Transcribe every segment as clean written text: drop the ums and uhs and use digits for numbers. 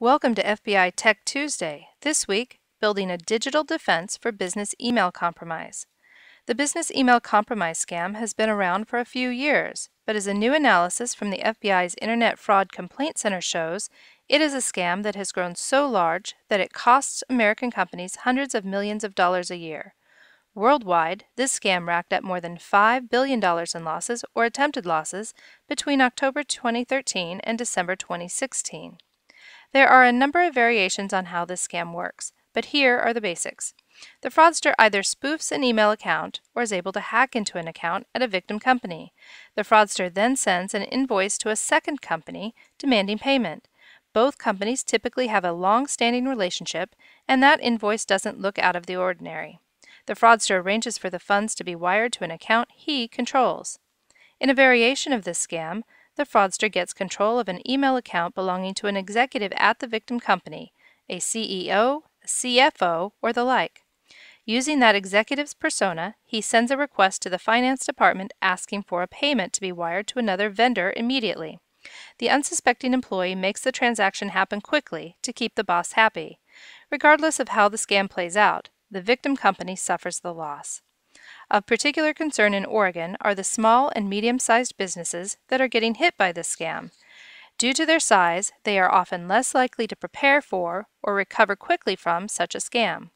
Welcome to FBI Tech Tuesday. This week, building a digital defense for business email compromise. The business email compromise scam has been around for a few years, but as a new analysis from the FBI's Internet Fraud Complaint Center shows, it is a scam that has grown so large that it costs American companies hundreds of millions of dollars a year. Worldwide, this scam racked up more than $5 billion in losses or attempted losses between October 2013 and December 2016. There are a number of variations on how this scam works, but here are the basics. The fraudster either spoofs an email account or is able to hack into an account at a victim company. The fraudster then sends an invoice to a second company demanding payment. Both companies typically have a long-standing relationship, and that invoice doesn't look out of the ordinary. The fraudster arranges for the funds to be wired to an account he controls. In a variation of this scam, the fraudster gets control of an email account belonging to an executive at the victim company, a CEO, a CFO, or the like. Using that executive's persona, he sends a request to the finance department asking for a payment to be wired to another vendor immediately. The unsuspecting employee makes the transaction happen quickly to keep the boss happy. Regardless of how the scam plays out, the victim company suffers the loss. Of particular concern in Oregon are the small and medium-sized businesses that are getting hit by this scam. Due to their size, they are often less likely to prepare for or recover quickly from such a scam.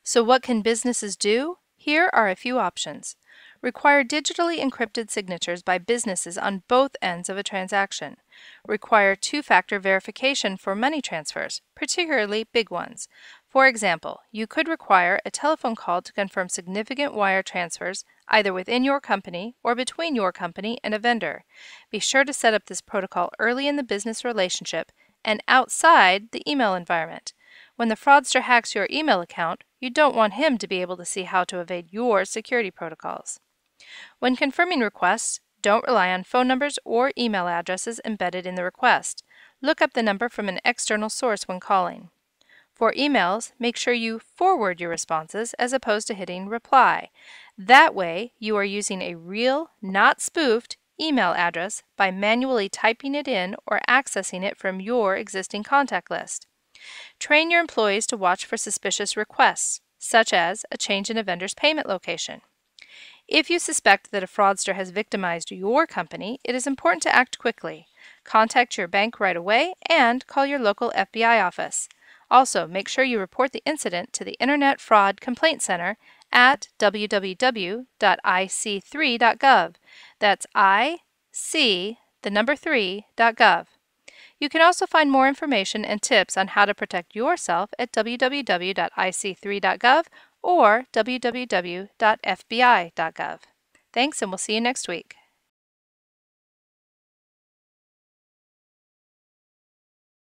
So what can businesses do? Here are a few options. Require digitally encrypted signatures by businesses on both ends of a transaction. Require two-factor verification for money transfers, particularly big ones. For example, you could require a telephone call to confirm significant wire transfers either within your company or between your company and a vendor. Be sure to set up this protocol early in the business relationship and outside the email environment. When the fraudster hacks your email account, you don't want him to be able to see how to evade your security protocols. When confirming requests, don't rely on phone numbers or email addresses embedded in the request. Look up the number from an external source when calling. For emails, make sure you forward your responses as opposed to hitting reply. That way, you are using a real, not spoofed, email address by manually typing it in or accessing it from your existing contact list. Train your employees to watch for suspicious requests, such as a change in a vendor's payment location. If you suspect that a fraudster has victimized your company, it is important to act quickly. Contact your bank right away and call your local FBI office. Also, make sure you report the incident to the Internet Fraud Complaint Center at www.ic3.gov. That's IC3.gov. You can also find more information and tips on how to protect yourself at www.ic3.gov or www.fbi.gov. Thanks, and we'll see you next week.